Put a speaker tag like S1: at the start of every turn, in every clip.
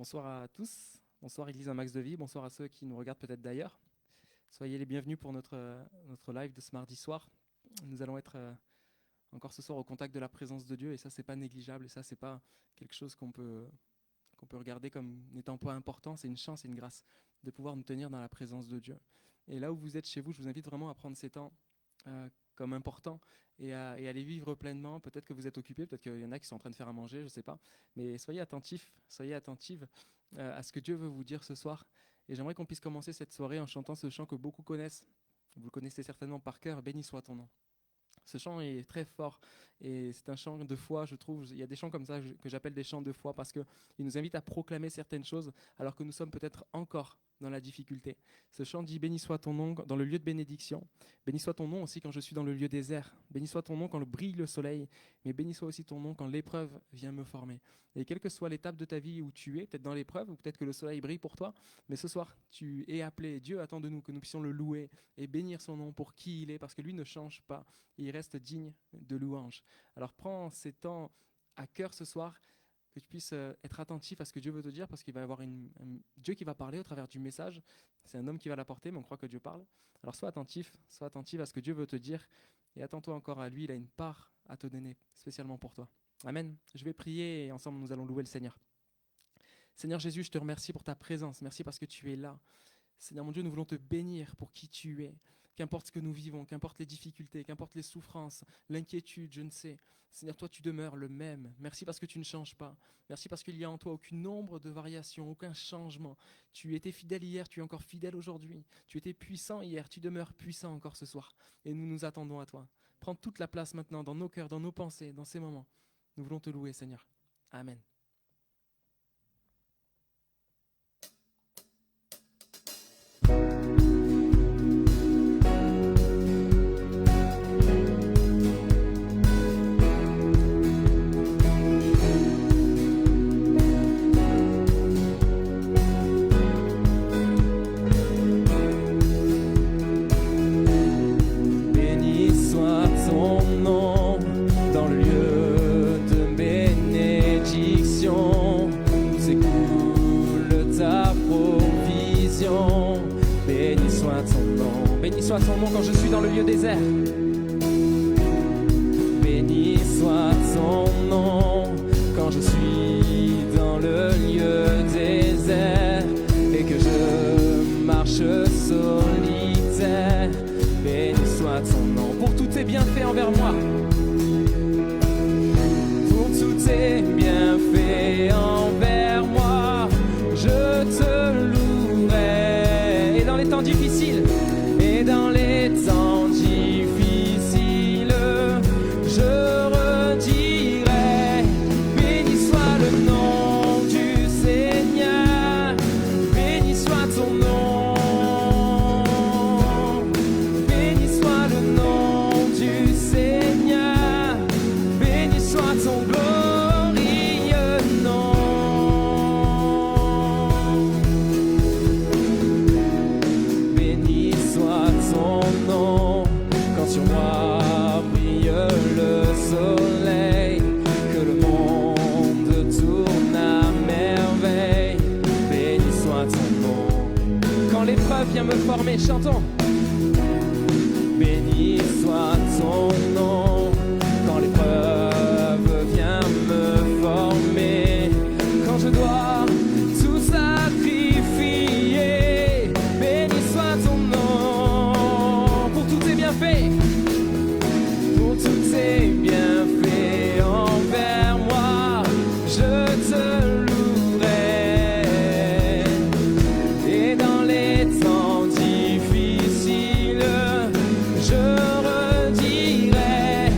S1: Bonsoir à tous, bonsoir Église Un Max de Vie, bonsoir à ceux qui nous regardent peut-être d'ailleurs. Soyez les bienvenus pour notre live de ce mardi soir. Nous allons être encore ce soir au contact de la présence de Dieu et ça c'est pas négligeable et ça c'est pas quelque chose qu'on peut regarder comme n'étant pas important, c'est une chance et une grâce de pouvoir nous tenir dans la présence de Dieu. Et là où vous êtes chez vous, je vous invite vraiment à prendre ces temps comme important et à les vivre pleinement. Peut-être que vous êtes occupés, peut-être qu'il y en a qui sont en train de faire à manger, je ne sais pas. Mais soyez attentifs, soyez attentives à ce que Dieu veut vous dire ce soir. Et j'aimerais qu'on puisse commencer cette soirée en chantant ce chant que beaucoup connaissent. Vous le connaissez certainement par cœur, « Béni soit ton nom ». Ce chant est très fort et c'est un chant de foi, je trouve. Il y a des chants comme ça que j'appelle des chants de foi parce qu'ils nous invitent à proclamer certaines choses alors que nous sommes peut-être encore dans la difficulté. Ce chant dit « Béni soit ton nom dans le lieu de bénédiction ». Béni soit ton nom aussi quand je suis dans le lieu désert. Béni soit ton nom quand brille le soleil. Mais béni soit aussi ton nom quand l'épreuve vient me former. Et quelle que soit l'étape de ta vie où tu es, peut-être dans l'épreuve ou peut-être que le soleil brille pour toi, mais ce soir, tu es appelé. Dieu attend de nous que nous puissions le louer et bénir son nom pour qui il est parce que lui ne change pas. Et il reste digne de louange. Alors prends ces temps à cœur ce soir, que tu puisses être attentif à ce que Dieu veut te dire, parce qu'il va y avoir Dieu qui va parler au travers du message. C'est un homme qui va l'apporter, mais on croit que Dieu parle. Alors sois attentif à ce que Dieu veut te dire, et attends-toi encore à lui, il a une part à te donner, spécialement pour toi. Amen. Je vais prier et ensemble nous allons louer le Seigneur. Seigneur Jésus, je te remercie pour ta présence, merci parce que tu es là. Seigneur mon Dieu, nous voulons te bénir pour qui tu es. Qu'importe ce que nous vivons, qu'importe les difficultés, qu'importe les souffrances, l'inquiétude, je ne sais. Seigneur, toi, tu demeures le même. Merci parce que tu ne changes pas. Merci parce qu'il n'y a en toi aucun nombre de variations, aucun changement. Tu étais fidèle hier, tu es encore fidèle aujourd'hui. Tu étais puissant hier, tu demeures puissant encore ce soir. Et nous nous attendons à toi. Prends toute la place maintenant dans nos cœurs, dans nos pensées, dans ces moments. Nous voulons te louer, Seigneur. Amen. Béni soit ton nom quand je suis dans le lieu désert. Béni soit ton nom quand je suis dans le lieu désert et que je marche solitaire. Béni soit ton nom pour tous tes bienfaits envers moi. Pour tous tes bienfaits envers moi, je te louerai. Et dans les temps difficiles, et dans les temps difficiles, je redirai, béni soit le nom du Seigneur, béni soit ton nom, béni soit le nom du Seigneur, béni soit ton glorieux nom. Béni soit ton nom, quand sur moi brille le soleil, que le monde tourne à merveille. Béni soit ton nom, quand l'épreuve vient me former, chantons. Béni soit ton nom, quand l'épreuve vient me former, quand je dois tout sacrifier. Béni soit ton nom, pour tous tes bienfaits, pour tous tes bienfaits envers moi, je te louerai. Et dans les temps difficiles, je redirai,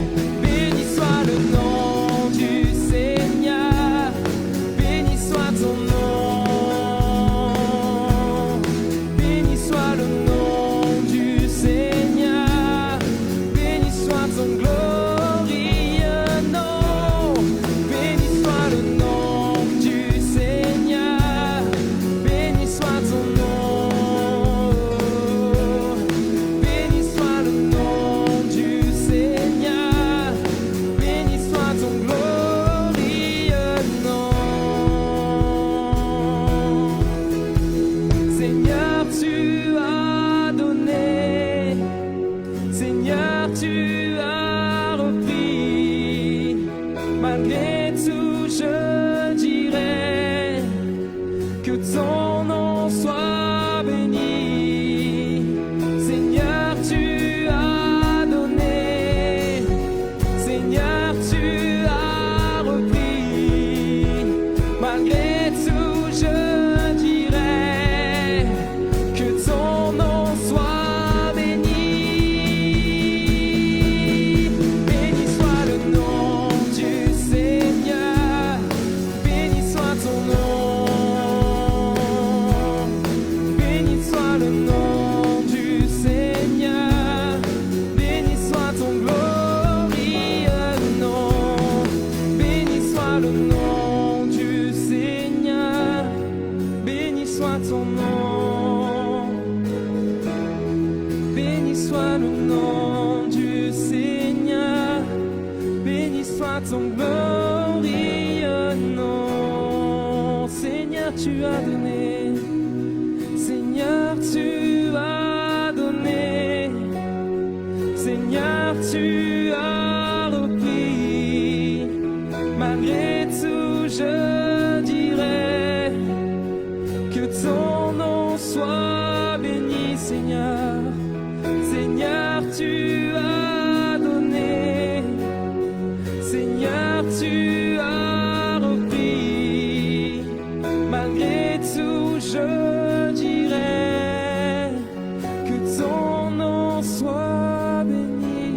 S1: tu as donné, Seigneur, tu as repris. Malgré tout, je dirais que ton nom soit béni. Seigneur, tu as donné, Seigneur, tu as repris. Malgré tout, je dirais que ton nom soit béni. Béni soit le nom du Seigneur, béni soit ton nom. Béni soit le nom du Seigneur, béni soit ton glorieux nom. Béni soit le nom du Seigneur, béni soit ton nom. Béni soit le nom du Seigneur, béni soit ton glorieux nom. Seigneur, tu as donné, Seigneur, tu as donné, Seigneur, tu as repris. Malgré tout, je dirais que ton nom soit béni, Seigneur. Seigneur, tu as donné, Seigneur, tu as repris. Malgré tout, je dirais que ton nom soit béni.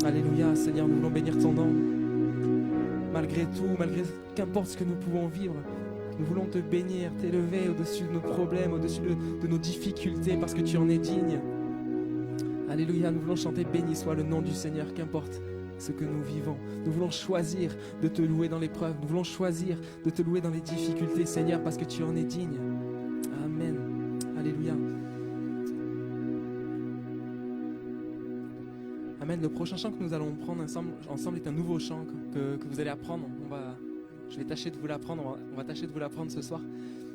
S1: Alléluia, Seigneur, nous voulons bénir ton nom. Malgré tout, malgré qu'importe ce que nous pouvons vivre, nous voulons te bénir, t'élever au-dessus de nos problèmes, au-dessus de nos difficultés, parce que tu en es digne. Alléluia, nous voulons chanter « Béni soit le nom du Seigneur », qu'importe ce que nous vivons. Nous voulons choisir de te louer dans l'épreuve, nous voulons choisir de te louer dans les difficultés, Seigneur, parce que tu en es digne. Amen. Alléluia. Amen. Le prochain chant que nous allons prendre ensemble est un nouveau chant que vous allez apprendre. Je vais tâcher de vous l'apprendre, on va tâcher de vous l'apprendre ce soir.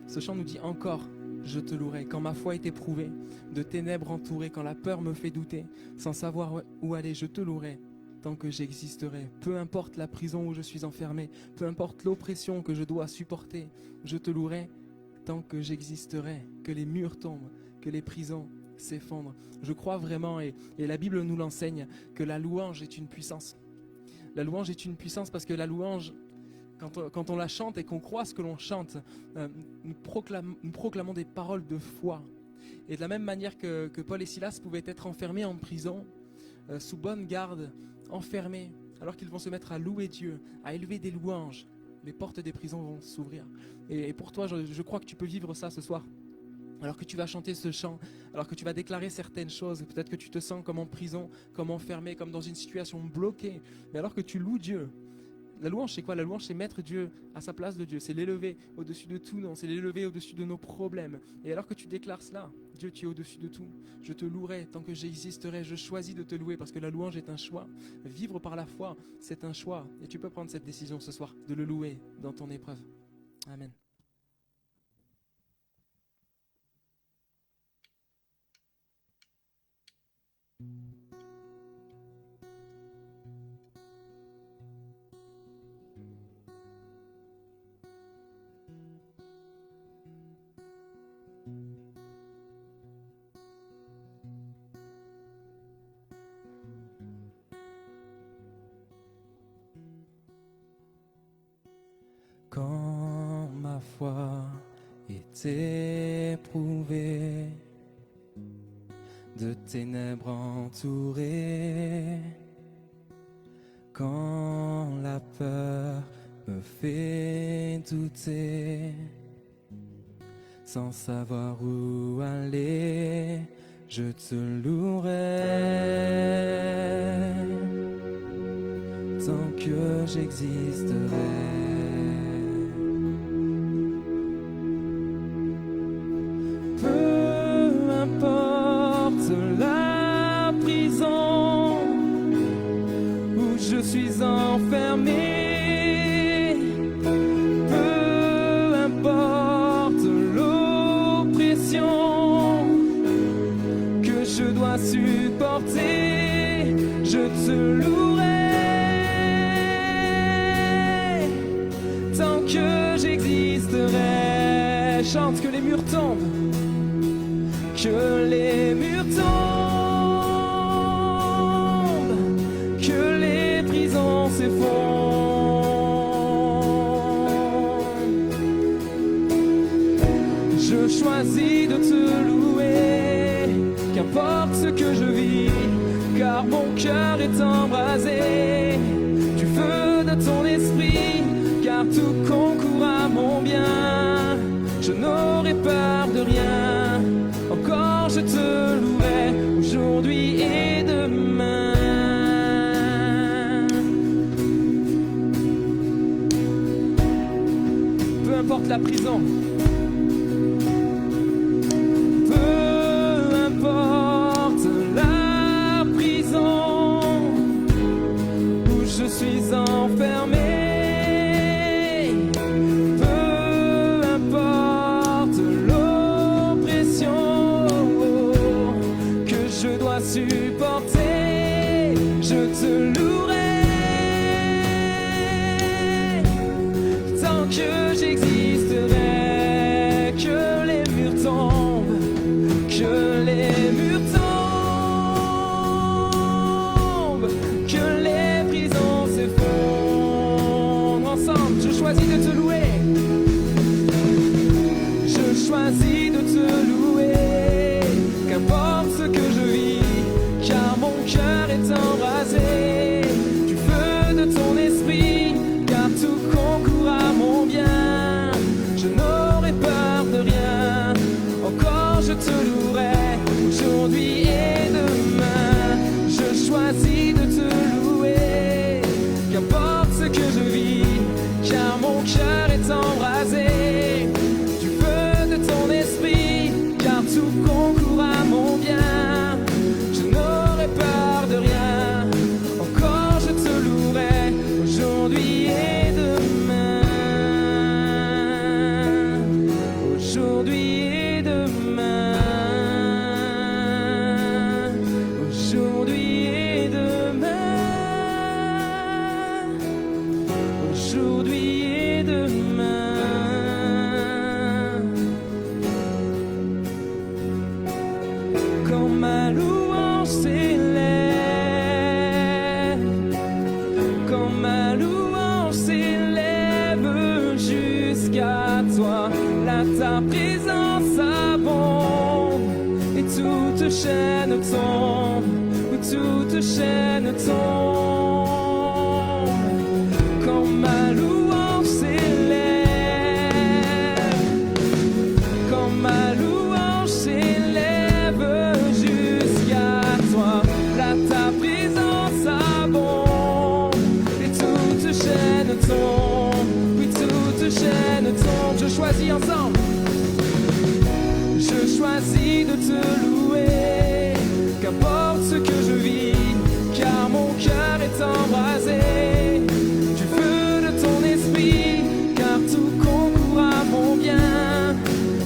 S1: Ce chant nous dit « Encore, je te louerai, quand ma foi est éprouvée, de ténèbres entourée, quand la peur me fait douter, sans savoir où aller, je te louerai, tant que j'existerai. Peu importe la prison où je suis enfermé, peu importe l'oppression que je dois supporter, je te louerai, tant que j'existerai, que les murs tombent, que les prisons s'effondrent. » Je crois vraiment, et la Bible nous l'enseigne, que la louange est une puissance. La louange est une puissance parce que la louange, quand on la chante et qu'on croit ce que l'on chante, nous proclamons des paroles de foi. Et de la même manière que Paul et Silas pouvaient être enfermés en prison, sous bonne garde, enfermés, alors qu'ils vont se mettre à louer Dieu, à élever des louanges, les portes des prisons vont s'ouvrir. Et pour toi, je crois que tu peux vivre ça ce soir. Alors que tu vas chanter ce chant, alors que tu vas déclarer certaines choses, peut-être que tu te sens comme en prison, comme enfermé, comme dans une situation bloquée, mais alors que tu loues Dieu. La louange, c'est quoi? La louange, c'est mettre Dieu à sa place de Dieu, c'est l'élever au-dessus de tout nom, c'est l'élever au-dessus de nos problèmes. Et alors que tu déclares cela, Dieu, tu es au-dessus de tout. Je te louerai tant que j'existerai, je choisis de te louer parce que la louange est un choix. Vivre par la foi, c'est un choix. Et tu peux prendre cette décision ce soir, de le louer dans ton épreuve. Amen. Quand ma foi est éprouvée, de ténèbres entourée, quand la peur me fait douter, sans savoir où aller, je te louerai, tant que j'existerai. La prison où je suis enfermé, peu importe importe que les murs tombent, que les murs tombent, que les prisons s'effondrent. Je choisis de te louer, qu'importe ce que je vis, car mon cœur est embrasé du feu de ton esprit, car tout concourt à mon bien. Je n'aurai peur de rien, encore je te louerai aujourd'hui et demain. Peu importe la prison, peu importe la prison où je suis enfermé. Supporter, je te louerai tant que j'existerai. Que les murs tombent, que les murs tombent, que les prisons s'effondrent. Ensemble, je choisis de te louer. Je choisis de te louer, qu'importe ce que je vis, car mon cœur est embrasé du feu de ton esprit, car tout concourt à mon bien. Je n'aurai peur de rien, encore je te louerai aujourd'hui et demain. Je choisis de te louer, qu'importe ce que je vis, car mon cœur est embrasé du feu de ton esprit, car tout concourt à mon bien. Peur de rien, encore je te louerai aujourd'hui et demain. Aujourd'hui et demain. Aujourd'hui et demain. Aujourd'hui et demain. Quand ma louange s'élève, quand ma louange s'élève jusqu'à toi, là ta présence abonde et toute chaîne tombe, toute chaîne tombe. Quand ma louange s'élève, quand ma louange s'élève jusqu'à toi, là ta présence abonde et toute chaîne tombe, oui toute chaîne tombe. Je choisis ensemble, je choisis de te louer, qu'importe ce que je vis, car mon cœur est embrasé du feu de ton esprit, car tout concourt à mon bien.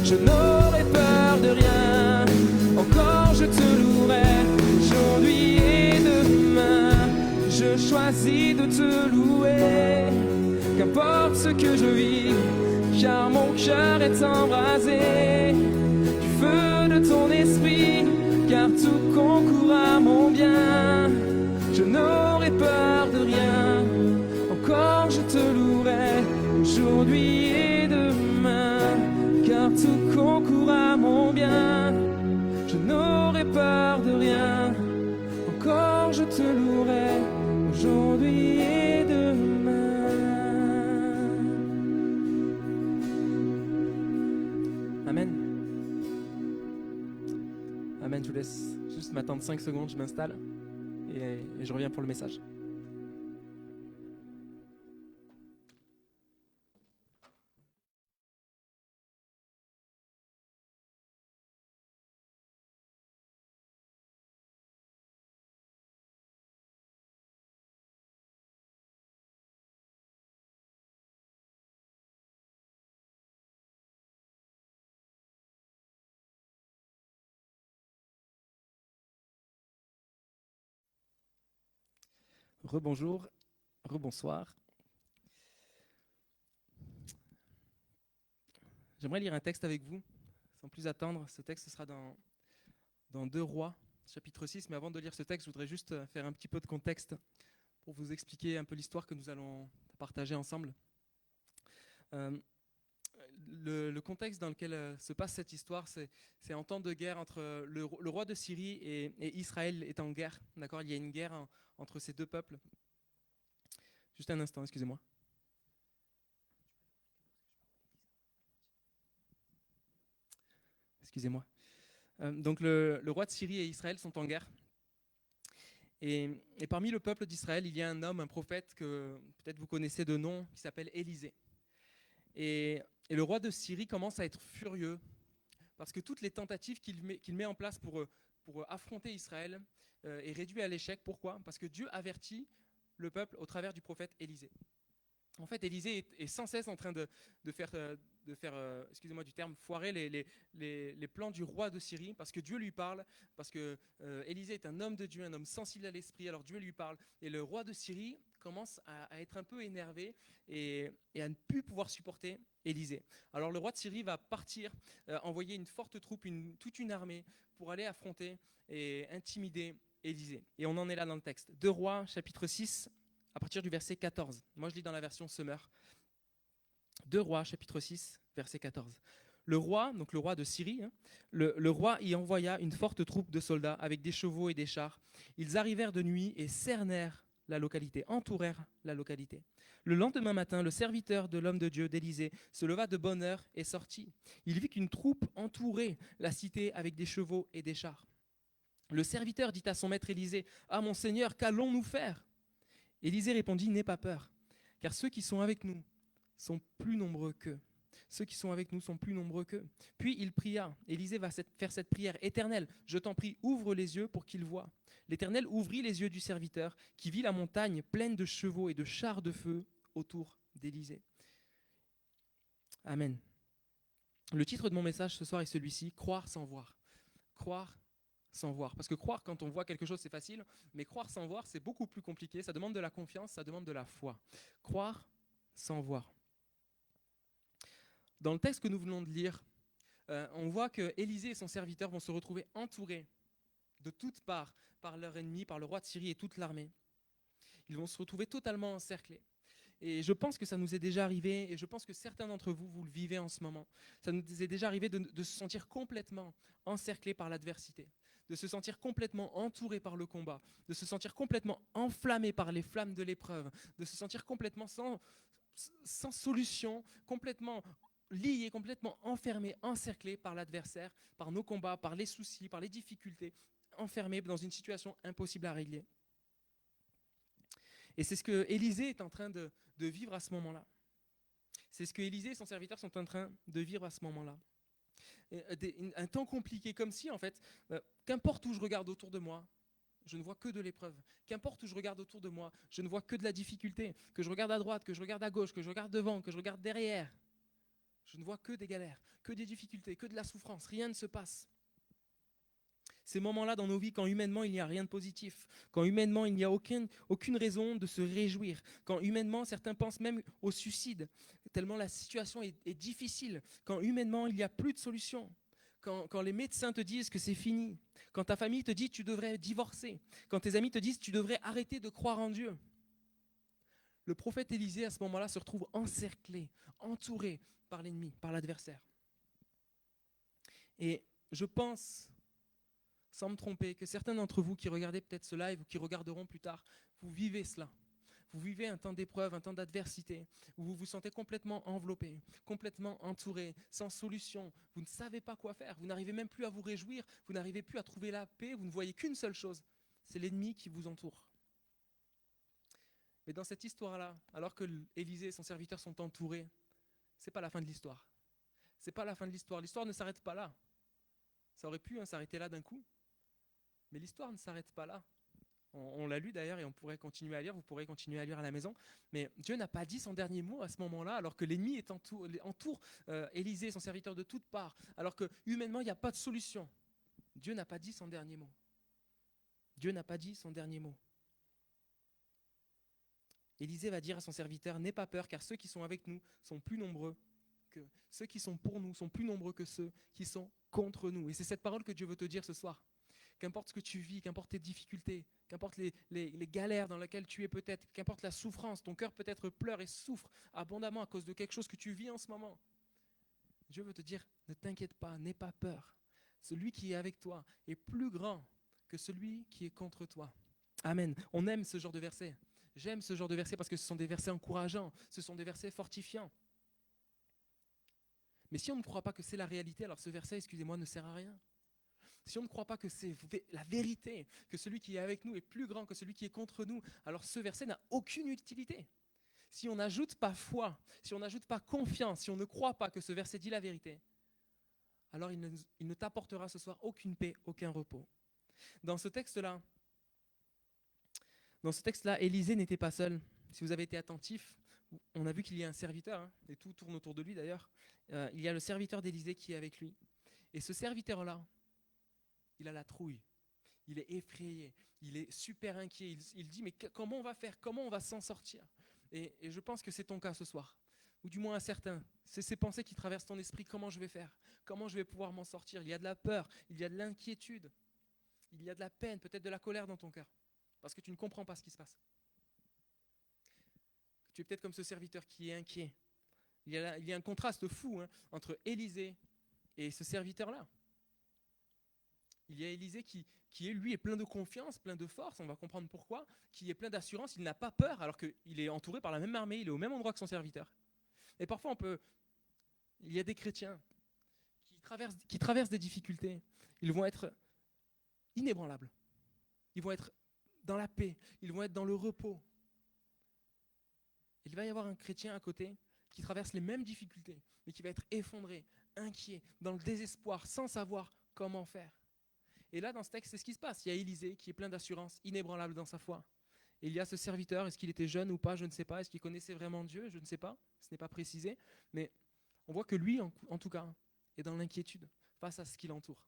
S1: Je n'aurai peur de rien, encore je te louerai aujourd'hui et demain. Je choisis de te louer, qu'importe ce que je vis, car mon cœur est embrasé du feu de ton esprit, car tout concourt à mon bien. Je n'aurai peur de rien, encore je te louerai aujourd'hui et demain, car tout concourt à mon bien. Je n'aurai peur de rien, encore je te louerai aujourd'hui et demain. Amen. Amen, je vous laisse juste m'attendre 5 secondes, je m'installe et je reviens pour le message. Rebonjour, rebonsoir. J'aimerais lire un texte avec vous, sans plus attendre. Ce texte sera dans 2 Rois, chapitre 6. Mais avant de lire ce texte, je voudrais juste faire un petit peu de contexte pour vous expliquer un peu l'histoire que nous allons partager ensemble. Euh, le contexte dans lequel se passe cette histoire, c'est en temps de guerre entre le roi de Syrie et Israël est en guerre. D'accord, il y a une guerre entre ces 2 peuples. Juste un instant, excusez-moi. Excusez-moi. Donc le roi de Syrie et Israël sont en guerre. Et parmi le peuple d'Israël, il y a un homme, un prophète que peut-être vous connaissez de nom, qui s'appelle Élisée. Et le roi de Syrie commence à être furieux parce que toutes les tentatives qu'il met en place pour affronter Israël est réduit à l'échec. Pourquoi ? Parce que Dieu avertit le peuple au travers du prophète Élisée. En fait, Élisée est sans cesse en train de faire, excusez-moi du terme, foirer les plans du roi de Syrie, parce que Dieu lui parle, parce que Élisée est un homme de Dieu, un homme sensible à l'esprit, alors Dieu lui parle. Et le roi de Syrie commence à être un peu énervé et à ne plus pouvoir supporter Élisée. Alors le roi de Syrie va partir, envoyer une forte troupe, toute une armée, pour aller affronter et intimider Élisée. Et on en est là dans le texte. 2 Rois, chapitre 6, à partir du verset 14. Moi, je lis dans la version Semeur. 2 Rois, chapitre 6, verset 14. Le roi, donc le roi de Syrie, le roi y envoya une forte troupe de soldats avec des chevaux et des chars. Ils arrivèrent de nuit et cernèrent la localité, entourèrent la localité. Le lendemain matin, le serviteur de l'homme de Dieu, d'Élysée, se leva de bonne heure et sortit. Il vit qu'une troupe entourait la cité avec des chevaux et des chars. Le serviteur dit à son maître Élysée, « Ah mon Seigneur, qu'allons-nous faire ?» Élisée répondit, « N'aie pas peur, car ceux qui sont avec nous sont plus nombreux qu'eux. Ceux qui sont avec nous sont plus nombreux qu'eux. » Puis il pria. Élisée va faire cette prière. « Éternel, je t'en prie, ouvre les yeux pour qu'il voie. » L'Éternel ouvrit les yeux du serviteur, qui vit la montagne pleine de chevaux et de chars de feu autour d'Élisée. Amen. Le titre de mon message ce soir est celui-ci, « Croire sans voir ». Croire sans voir. Parce que croire quand on voit quelque chose, c'est facile, mais croire sans voir, c'est beaucoup plus compliqué. Ça demande de la confiance, ça demande de la foi. Croire sans voir. Dans le texte que nous venons de lire, on voit que Élisée et son serviteur vont se retrouver entourés de toutes parts par leur ennemi, par le roi de Syrie et toute l'armée. Ils vont se retrouver totalement encerclés. Et je pense que ça nous est déjà arrivé, et je pense que certains d'entre vous, vous le vivez en ce moment. Ça nous est déjà arrivé de se sentir complètement encerclés par l'adversité, de se sentir complètement entouré par le combat, de se sentir complètement enflammé par les flammes de l'épreuve, de se sentir complètement sans solution, complètement lié, complètement enfermé, encerclé par l'adversaire, par nos combats, par les soucis, par les difficultés, enfermé dans une situation impossible à régler. Et c'est ce que Élisée est en train de vivre à ce moment-là. C'est ce que Élisée et son serviteur sont en train de vivre à ce moment-là. Un temps compliqué, comme si, en fait, qu'importe où je regarde autour de moi, je ne vois que de l'épreuve. Qu'importe où je regarde autour de moi, je ne vois que de la difficulté. Que je regarde à droite, que je regarde à gauche, que je regarde devant, que je regarde derrière. Je ne vois que des galères, que des difficultés, que de la souffrance. Rien ne se passe. Ces moments-là dans nos vies, quand humainement il n'y a rien de positif, quand humainement il n'y a aucune raison de se réjouir, quand humainement certains pensent même au suicide, tellement la situation est difficile, quand humainement il n'y a plus de solution, quand les médecins te disent que c'est fini, quand ta famille te dit que tu devrais divorcer, quand tes amis te disent que tu devrais arrêter de croire en Dieu. Le prophète Élisée à ce moment-là se retrouve encerclé, entouré par l'ennemi, par l'adversaire. Et je pense, sans me tromper, que certains d'entre vous qui regardez peut-être ce live ou qui regarderont plus tard, vous vivez cela. Vous vivez un temps d'épreuve, un temps d'adversité, où vous vous sentez complètement enveloppé, complètement entouré, sans solution. Vous ne savez pas quoi faire, vous n'arrivez même plus à vous réjouir, vous n'arrivez plus à trouver la paix, vous ne voyez qu'une seule chose, c'est l'ennemi qui vous entoure. Mais dans cette histoire-là, alors que Élisée et son serviteur sont entourés, ce n'est pas la fin de l'histoire. Ce n'est pas la fin de l'histoire. L'histoire ne s'arrête pas là. Ça aurait pu s'arrêter là d'un coup. Mais l'histoire ne s'arrête pas là. On l'a lu d'ailleurs et on pourrait continuer à lire, vous pourrez continuer à lire à la maison. Mais Dieu n'a pas dit son dernier mot à ce moment-là, alors que l'ennemi entoure Élisée, son serviteur, de toutes parts, alors que humainement il n'y a pas de solution. Dieu n'a pas dit son dernier mot. Dieu n'a pas dit son dernier mot. Élisée va dire à son serviteur, « N'aie pas peur, car ceux qui sont avec nous sont plus nombreux que ceux qui sont pour nous sont plus nombreux que ceux qui sont contre nous. Et c'est cette parole que Dieu veut te dire ce soir. Qu'importe ce que tu vis, qu'importe tes difficultés, qu'importe les galères dans lesquelles tu es peut-être, qu'importe la souffrance, ton cœur peut-être pleure et souffre abondamment à cause de quelque chose que tu vis en ce moment. Dieu veut te dire, ne t'inquiète pas, n'aie pas peur. Celui qui est avec toi est plus grand que celui qui est contre toi. Amen. On aime ce genre de versets. J'aime ce genre de versets parce que ce sont des versets encourageants, ce sont des versets fortifiants. Mais si on ne croit pas que c'est la réalité, alors ce verset, excusez-moi, ne sert à rien. Si on ne croit pas que c'est la vérité, que celui qui est avec nous est plus grand que celui qui est contre nous, alors ce verset n'a aucune utilité. Si on n'ajoute pas foi, si on n'ajoute pas confiance, si on ne croit pas que ce verset dit la vérité, alors il ne t'apportera ce soir aucune paix, aucun repos. Dans ce texte-là, Élisée n'était pas seul. Si vous avez été attentif, on a vu qu'il y a un serviteur, et tout tourne autour de lui d'ailleurs. Il y a le serviteur d'Élisée qui est avec lui. Et ce serviteur-là, il a la trouille, il est effrayé, il est super inquiet. Il dit, mais comment on va faire? Comment on va s'en sortir? Et je pense que c'est ton cas ce soir, ou du moins un certain. C'est ces pensées qui traversent ton esprit. Comment je vais faire? Comment je vais pouvoir m'en sortir? Il y a de la peur, il y a de l'inquiétude, il y a de la peine, peut-être de la colère dans ton cœur, parce que tu ne comprends pas ce qui se passe. Tu es peut-être comme ce serviteur qui est inquiet. Il y a un contraste fou entre Élisée et ce serviteur-là. Il y a Élisée qui lui, est plein de confiance, plein de force, on va comprendre pourquoi, qui est plein d'assurance, il n'a pas peur, alors qu'il est entouré par la même armée, il est au même endroit que son serviteur. Et parfois, il y a des chrétiens qui traversent des difficultés. Ils vont être inébranlables. Ils vont être dans la paix, ils vont être dans le repos. Il va y avoir un chrétien à côté qui traverse les mêmes difficultés, mais qui va être effondré, inquiet, dans le désespoir, sans savoir comment faire. Et là, dans ce texte, c'est ce qui se passe. Il y a Élisée qui est plein d'assurance, inébranlable dans sa foi. Et il y a ce serviteur, est-ce qu'il était jeune ou pas, je ne sais pas. Est-ce qu'il connaissait vraiment Dieu, je ne sais pas. Ce n'est pas précisé. Mais on voit que lui, en tout cas, est dans l'inquiétude face à ce qui l'entoure.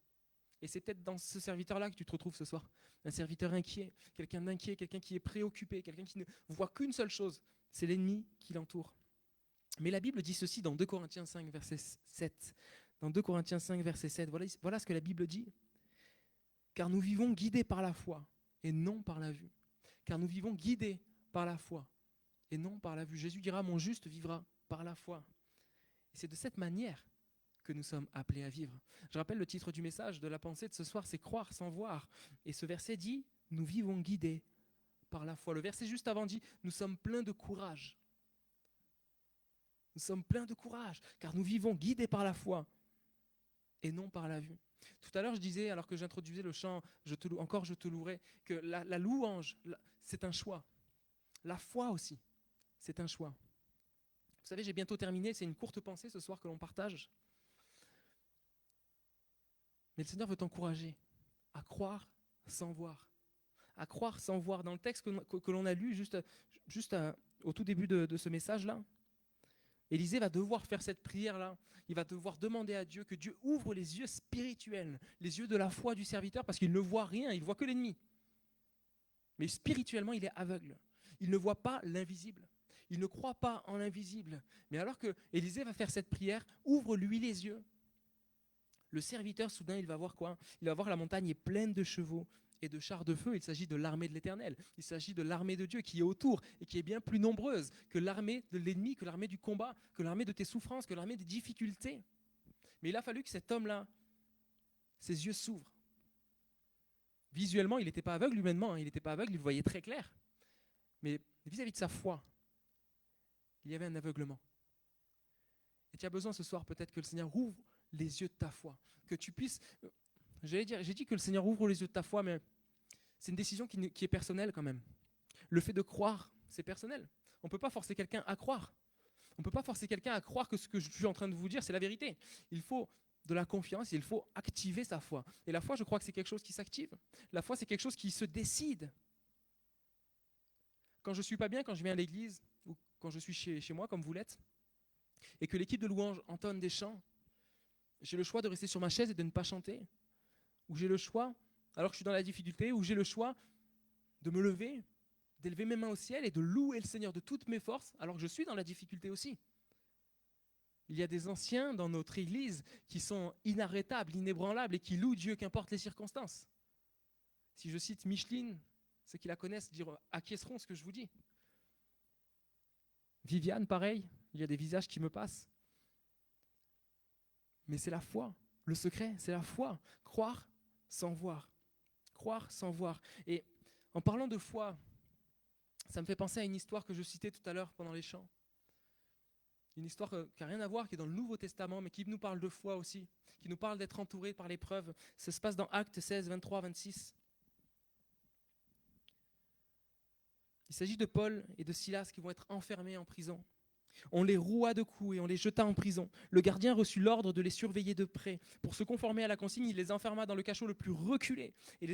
S1: Et c'est peut-être dans ce serviteur-là que tu te retrouves ce soir. Un serviteur inquiet, quelqu'un qui est préoccupé, quelqu'un qui ne voit qu'une seule chose, c'est l'ennemi qui l'entoure. Mais la Bible dit ceci dans 2 Corinthiens 5, verset 7. Dans 2 Corinthiens 5, verset 7, voilà ce que la Bible dit. Car nous vivons guidés par la foi et non par la vue. Car nous vivons guidés par la foi et non par la vue. Jésus dira, mon juste vivra par la foi. Et c'est de cette manière que nous sommes appelés à vivre. Je rappelle le titre du message de la pensée de ce soir, c'est croire sans voir. Et ce verset dit, nous vivons guidés par la foi. Le verset juste avant dit, nous sommes pleins de courage. Nous sommes pleins de courage, car nous vivons guidés par la foi et non par la vue. Tout à l'heure, je disais, alors que j'introduisais le chant « Je te louerai », que la louange, c'est un choix. La foi aussi, c'est un choix. Vous savez, j'ai bientôt terminé, c'est une courte pensée ce soir que l'on partage. Mais le Seigneur veut t'encourager à croire sans voir. À croire sans voir. Dans le texte que l'on a lu juste au tout début de ce message-là, Élisée va devoir faire cette prière-là. Il va devoir demander à Dieu que Dieu ouvre les yeux spirituels, les yeux de la foi du serviteur, parce qu'il ne voit rien, il ne voit que l'ennemi. Mais spirituellement, il est aveugle. Il ne voit pas l'invisible. Il ne croit pas en l'invisible. Mais alors que Élisée va faire cette prière, ouvre-lui les yeux. Le serviteur, soudain, il va voir quoi? Il va voir la montagne est pleine de chevaux et de chars de feu. Il s'agit de l'armée de l'Éternel. Il s'agit de l'armée de Dieu qui est autour et qui est bien plus nombreuse que l'armée de l'ennemi, que l'armée du combat, que l'armée de tes souffrances, que l'armée des difficultés. Mais il a fallu que cet homme-là, ses yeux s'ouvrent. Visuellement, il n'était pas aveugle humainement, il n'était pas aveugle, il voyait très clair. Mais vis-à-vis de sa foi, il y avait un aveuglement. Et tu as besoin ce soir peut-être que le Seigneur ouvre les yeux de ta foi, que tu puisses... J'ai dit que le Seigneur ouvre les yeux de ta foi, mais c'est une décision qui est personnelle quand même. Le fait de croire, c'est personnel. On ne peut pas forcer quelqu'un à croire. On ne peut pas forcer quelqu'un à croire que ce que je suis en train de vous dire, c'est la vérité. Il faut de la confiance, il faut activer sa foi. Et la foi, je crois que c'est quelque chose qui s'active. La foi, c'est quelque chose qui se décide. Quand je ne suis pas bien, quand je viens à l'église, ou quand je suis chez moi, comme vous l'êtes, et que l'équipe de louange entonne des chants, j'ai le choix de rester sur ma chaise et de ne pas chanter. Ou j'ai le choix, alors que je suis dans la difficulté, ou j'ai le choix de me lever, d'élever mes mains au ciel et de louer le Seigneur de toutes mes forces, alors que je suis dans la difficulté aussi. Il y a des anciens dans notre Église qui sont inarrêtables, inébranlables et qui louent Dieu, qu'importe les circonstances. Si je cite Micheline, ceux qui la connaissent acquiesceront ce que je vous dis. Viviane, pareil, il y a des visages qui me passent. Mais c'est la foi. Le secret, c'est la foi. Croire sans voir. Croire sans voir. Et en parlant de foi, ça me fait penser à une histoire que je citais tout à l'heure pendant les chants. Une histoire qui n'a rien à voir, qui est dans le Nouveau Testament, mais qui nous parle de foi aussi, qui nous parle d'être entouré par l'épreuve. Ça se passe dans Actes 16, 23, 26. Il s'agit de Paul et de Silas qui vont être enfermés en prison. On les roua de coups et on les jeta en prison. Le gardien reçut l'ordre de les surveiller de près. Pour se conformer à la consigne, il les enferma dans le cachot le plus reculé et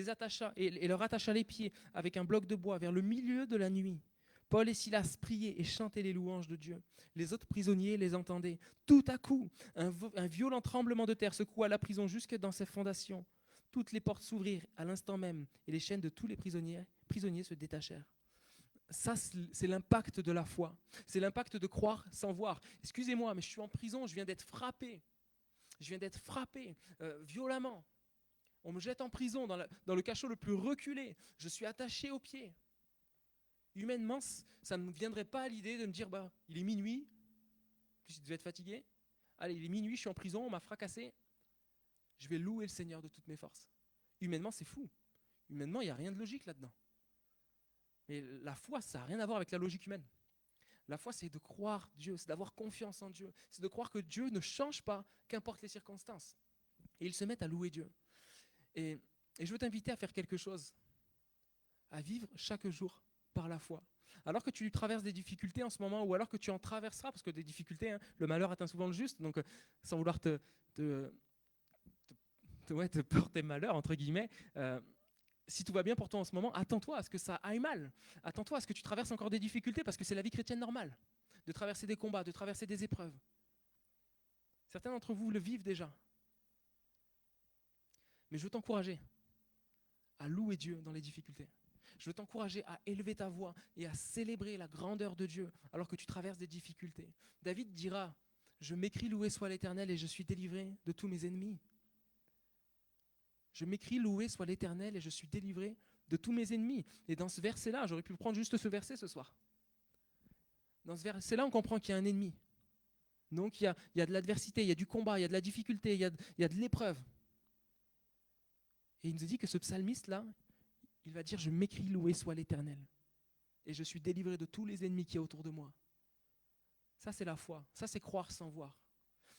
S1: leur attacha les pieds avec un bloc de bois vers le milieu de la nuit. Paul et Silas priaient et chantaient les louanges de Dieu. Les autres prisonniers les entendaient. Tout à coup, un violent tremblement de terre secoua la prison jusque dans ses fondations. Toutes les portes s'ouvrirent à l'instant même et les chaînes de tous les prisonniers se détachèrent. Ça, c'est l'impact de la foi. C'est l'impact de croire sans voir. Excusez-moi, mais je suis en prison, je viens d'être frappé. Je viens d'être frappé violemment. On me jette en prison dans le cachot le plus reculé. Je suis attaché aux pieds. Humainement, ça ne me viendrait pas à l'idée de me dire, il est minuit, je devais être fatigué. Allez, il est minuit, je suis en prison, on m'a fracassé. Je vais louer le Seigneur de toutes mes forces. Humainement, c'est fou. Humainement, il n'y a rien de logique là-dedans. Mais la foi, ça n'a rien à voir avec la logique humaine. La foi, c'est de croire Dieu, c'est d'avoir confiance en Dieu, c'est de croire que Dieu ne change pas, qu'importe les circonstances. Et ils se mettent à louer Dieu. Et je veux t'inviter à faire quelque chose, à vivre chaque jour par la foi. Alors que tu traverses des difficultés en ce moment, ou alors que tu en traverseras, parce que des difficultés, le malheur atteint souvent le juste, donc sans vouloir te porter malheur, entre guillemets, si tout va bien pour toi en ce moment, attends-toi à ce que ça aille mal. Attends-toi à ce que tu traverses encore des difficultés, parce que c'est la vie chrétienne normale, de traverser des combats, de traverser des épreuves. Certains d'entre vous le vivent déjà. Mais je veux t'encourager à louer Dieu dans les difficultés. Je veux t'encourager à élever ta voix et à célébrer la grandeur de Dieu alors que tu traverses des difficultés. David dira, je m'écris loué soit l'Éternel et je suis délivré de tous mes ennemis. Je m'écris loué soit l'Éternel et je suis délivré de tous mes ennemis. Et dans ce verset-là, j'aurais pu prendre juste ce verset ce soir. Dans ce verset-là, on comprend qu'il y a un ennemi. Donc il y a de l'adversité, il y a du combat, il y a de la difficulté, il y a de l'épreuve. Et il nous dit que ce psalmiste-là, il va dire, je m'écris loué soit l'Éternel. Et je suis délivré de tous les ennemis qui sont autour de moi. Ça, c'est la foi. Ça, c'est croire sans voir.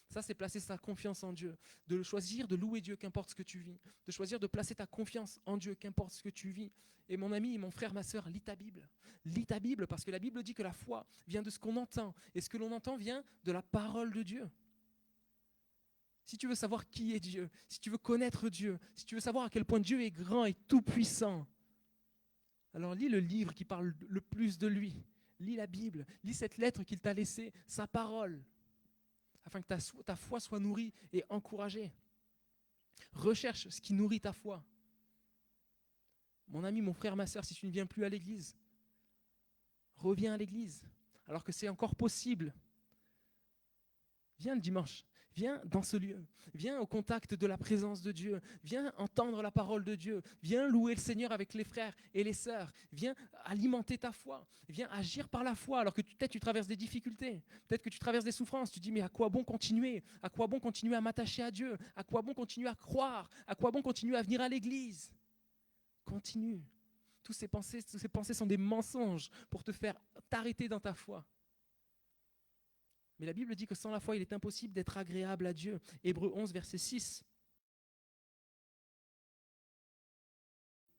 S1: Ça, c'est placer sa confiance en Dieu. De choisir de louer Dieu, qu'importe ce que tu vis. De choisir de placer ta confiance en Dieu, qu'importe ce que tu vis. Et mon ami, mon frère, ma sœur, lis ta Bible. Lis ta Bible, parce que la Bible dit que la foi vient de ce qu'on entend. Et ce que l'on entend vient de la parole de Dieu. Si tu veux savoir qui est Dieu, si tu veux connaître Dieu, si tu veux savoir à quel point Dieu est grand et tout-puissant, alors lis le livre qui parle le plus de lui. Lis la Bible, lis cette lettre qu'il t'a laissée, sa parole, afin que ta foi soit nourrie et encouragée. Recherche ce qui nourrit ta foi. Mon ami, mon frère, ma sœur, si tu ne viens plus à l'église, reviens à l'église, alors que c'est encore possible. Viens le dimanche. Viens dans ce lieu, viens au contact de la présence de Dieu, viens entendre la parole de Dieu, viens louer le Seigneur avec les frères et les sœurs, viens alimenter ta foi, viens agir par la foi alors que peut-être tu traverses des difficultés, peut-être que tu traverses des souffrances, tu dis mais à quoi bon continuer à m'attacher à Dieu, à quoi bon continuer à croire, à quoi bon continuer à venir à l'église. Continue. Toutes ces pensées sont des mensonges pour te faire t'arrêter dans ta foi. Mais la Bible dit que sans la foi, il est impossible d'être agréable à Dieu. Hébreux 11, verset 6.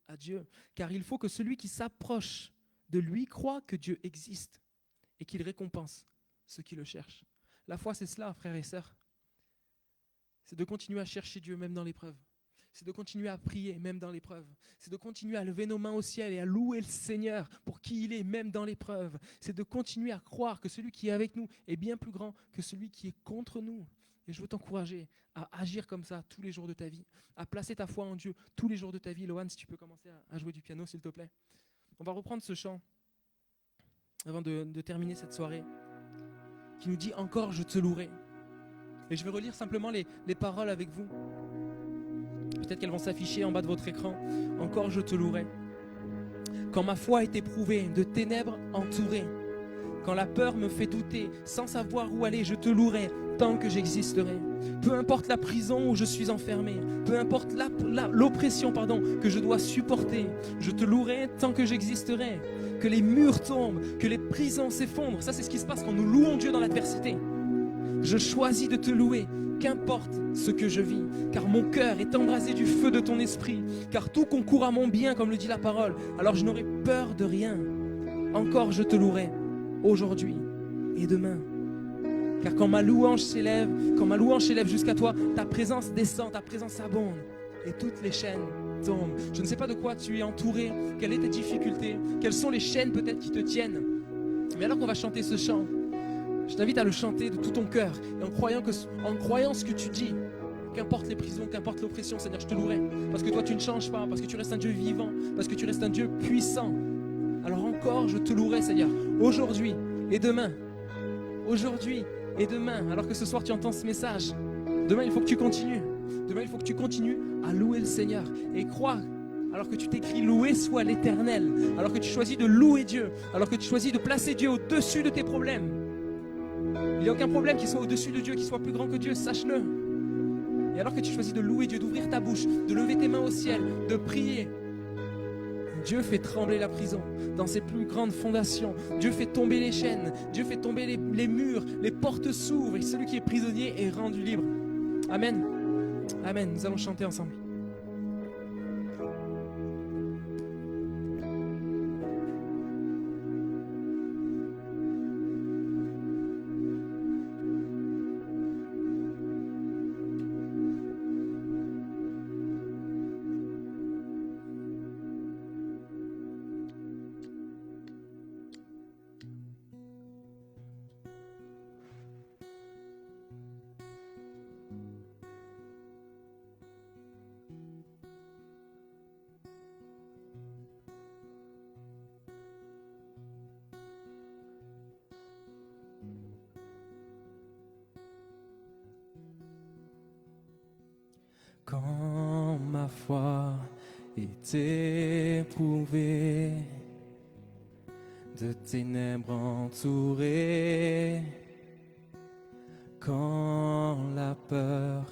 S1: À Dieu. Car il faut que celui qui s'approche de lui croit que Dieu existe et qu'il récompense ceux qui le cherchent. La foi, c'est cela, frères et sœurs. C'est de continuer à chercher Dieu même dans l'épreuve. C'est de continuer à prier même dans l'épreuve. C'est de continuer à lever nos mains au ciel et à louer le Seigneur pour qui il est même dans l'épreuve. C'est de continuer à croire que celui qui est avec nous est bien plus grand que celui qui est contre nous. Et je veux t'encourager à agir comme ça tous les jours de ta vie, à placer ta foi en Dieu tous les jours de ta vie. Lohan, si tu peux commencer à jouer du piano, s'il te plaît. On va reprendre ce chant avant de terminer cette soirée qui nous dit « Encore je te louerai ». Et je vais relire simplement les paroles avec vous. Peut-être qu'elles vont s'afficher en bas de votre écran. Encore je te louerai. Quand ma foi est éprouvée, de ténèbres entourée, quand la peur me fait douter, sans savoir où aller, je te louerai tant que j'existerai. Peu importe la prison où je suis enfermé, peu importe l'oppression que je dois supporter, je te louerai tant que j'existerai. Que les murs tombent, que les prisons s'effondrent. Ça, c'est ce qui se passe quand nous louons Dieu dans l'adversité. Je choisis de te louer, qu'importe ce que je vis, car mon cœur est embrasé du feu de ton esprit, car tout concourt à mon bien, comme le dit la parole. Alors je n'aurai peur de rien. Encore je te louerai, aujourd'hui et demain. Car quand ma louange s'élève jusqu'à toi, ta présence descend, ta présence abonde, et toutes les chaînes tombent. Je ne sais pas de quoi tu es entouré, quelles sont tes difficultés, quelles sont les chaînes peut-être qui te tiennent. Mais alors qu'on va chanter ce chant, je t'invite à le chanter de tout ton cœur, et en croyant ce que tu dis, qu'importe les prisons, qu'importe l'oppression, Seigneur, je te louerai. Parce que toi tu ne changes pas, parce que tu restes un Dieu vivant, parce que tu restes un Dieu puissant. Alors encore je te louerai, Seigneur, aujourd'hui et demain. Aujourd'hui et demain, alors que ce soir tu entends ce message, demain il faut que tu continues. Demain il faut que tu continues à louer le Seigneur. Et crois, alors que tu t'écris loué soit l'Éternel, alors que tu choisis de louer Dieu, alors que tu choisis de placer Dieu au-dessus de tes problèmes. Il n'y a aucun problème qui soit au-dessus de Dieu, qui soit plus grand que Dieu, sache-le. Et alors que tu choisis de louer Dieu, d'ouvrir ta bouche, de lever tes mains au ciel, de prier, Dieu fait trembler la prison dans ses plus grandes fondations. Dieu fait tomber les chaînes, Dieu fait tomber les murs, les portes s'ouvrent et celui qui est prisonnier est rendu libre. Amen. Amen. Nous allons chanter ensemble. Quand ma foi est éprouvée, de ténèbres entourée, quand la peur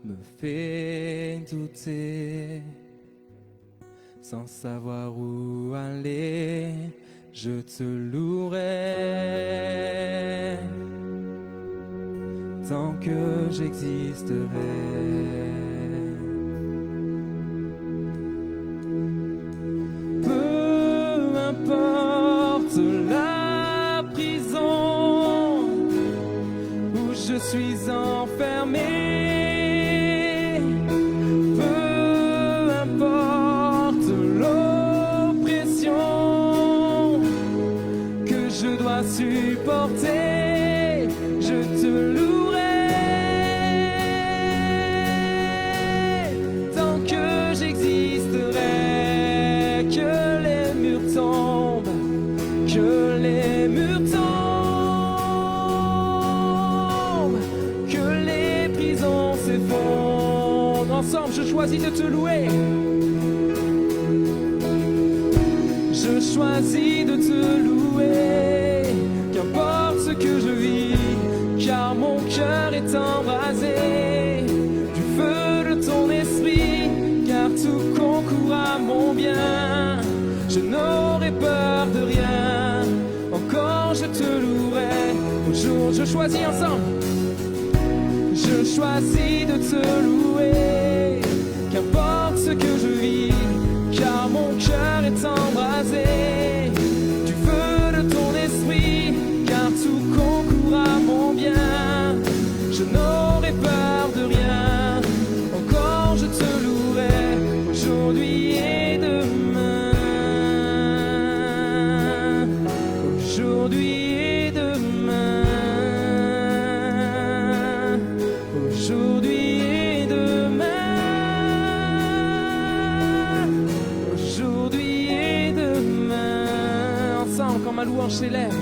S1: me fait douter, sans savoir où aller, je te louerai tant que j'existerai. La prison où je suis enfermé, peu importe l'oppression que je dois supporter, je te louerai tant que j'existerai, que les murs tombent, que les murs tombent, que les prisons s'effondrent. Ensemble, je choisis de te louer. Je choisis de te louer, qu'importe ce que je vis, car mon cœur est embrasé du feu de ton esprit, car tout concourt à mon bien. Je n'aurai peur de rien, encore je te louerai. Au jour, je choisis ensemble. Je choisis de te louer, qu'importe ce que je vis, car mon cœur est embrasé du feu de ton esprit, car tout concourt à mon bien. Je n'aurai peur de rien, encore je te louerai, aujourd'hui et demain. Aujourd'hui et demain, aujourd'hui et demain, aujourd'hui et demain. Ensemble, quand ma louange s'élève,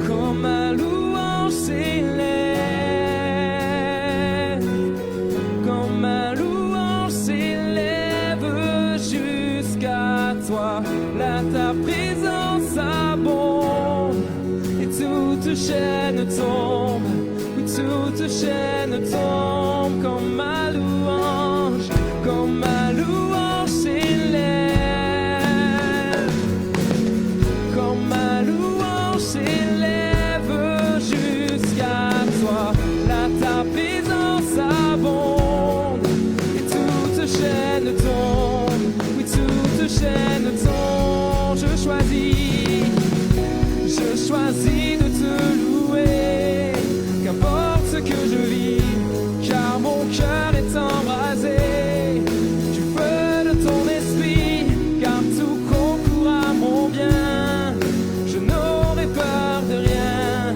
S1: quand ma louange chaîne tombe, oui, toute chaîne tombe, quand ma louange s'élève, quand ma louange s'élève jusqu'à toi, là ta présence abonde, et toute chaîne tombe, oui, toute chaîne tombe, je choisis de te louer, qu'importe ce que je vis, car mon cœur est embrasé du feu de ton esprit, car tout concourt à mon bien. Je n'aurai peur de rien,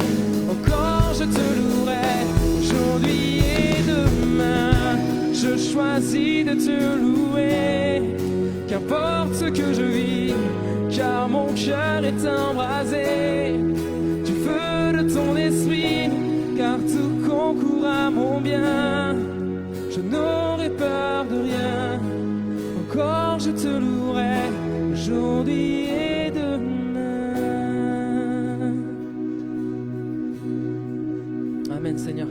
S1: encore je te louerai, aujourd'hui et demain. Je choisis de te louer, qu'importe ce que je vis, car mon cœur est embrasé du feu de ton esprit, car tout concourt à mon bien. Je n'aurai peur de rien, encore je te louerai, aujourd'hui et demain. Amen, Seigneur.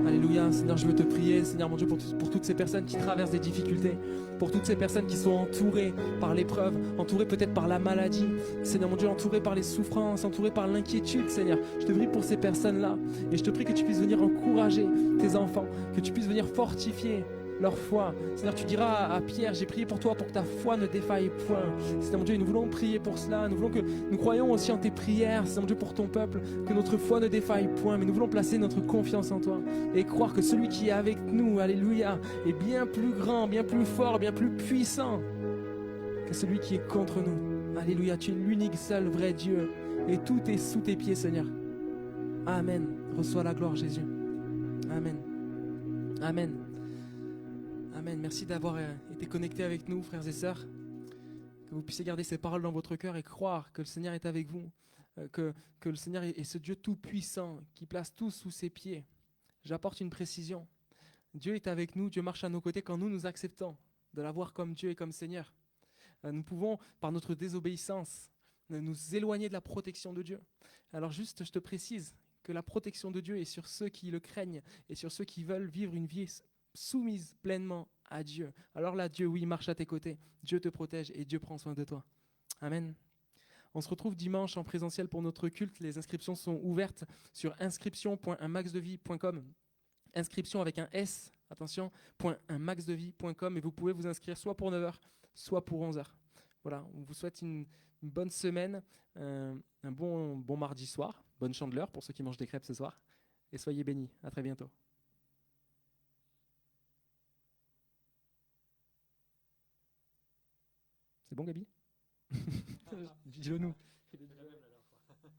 S1: Alléluia, Seigneur, je veux te prier, Seigneur mon Dieu, pour toutes ces personnes qui traversent des difficultés, pour toutes ces personnes qui sont entourées par l'épreuve, entourées peut-être par la maladie, Seigneur mon Dieu, entourées par les souffrances, entourées par l'inquiétude, Seigneur. Je te prie pour ces personnes-là, et je te prie que tu puisses venir encourager tes enfants, que tu puisses venir fortifier leur foi. Seigneur, tu diras à Pierre, j'ai prié pour toi pour que ta foi ne défaille point. Seigneur mon Dieu, nous voulons prier pour cela, nous croyons aussi en tes prières, Seigneur mon Dieu, pour ton peuple, que notre foi ne défaille point, mais nous voulons placer notre confiance en toi et croire que celui qui est avec nous, alléluia, est bien plus grand, bien plus fort, bien plus puissant que celui qui est contre nous. Alléluia, tu es l'unique seul vrai Dieu et tout est sous tes pieds, Seigneur. Amen. Reçois la gloire, Jésus. Amen. Amen. Amen. Merci d'avoir été connectés avec nous, frères et sœurs. Que vous puissiez garder ces paroles dans votre cœur et croire que le Seigneur est avec vous, que le Seigneur est ce Dieu tout-puissant qui place tout sous ses pieds. J'apporte une précision. Dieu est avec nous, Dieu marche à nos côtés quand nous acceptons de l'avoir comme Dieu et comme Seigneur. Nous pouvons, par notre désobéissance, nous éloigner de la protection de Dieu. Alors juste, je te précise que la protection de Dieu est sur ceux qui le craignent et sur ceux qui veulent vivre une vie soumise pleinement à Dieu. Alors là, Dieu, oui, marche à tes côtés. Dieu te protège et Dieu prend soin de toi. Amen. On se retrouve dimanche en présentiel pour notre culte. Les inscriptions sont ouvertes sur inscription.unmaxdevie.com. Inscription avec un S, attention, .unmaxdevie.com, et vous pouvez vous inscrire soit pour 9h, soit pour 11h. Voilà, on vous souhaite une bonne semaine, un bon mardi soir, bonne chandeleur pour ceux qui mangent des crêpes ce soir, et soyez bénis. À très bientôt. C'est bon, Gabi? Dis-le nous. Merci, Gabi, merci. À propos.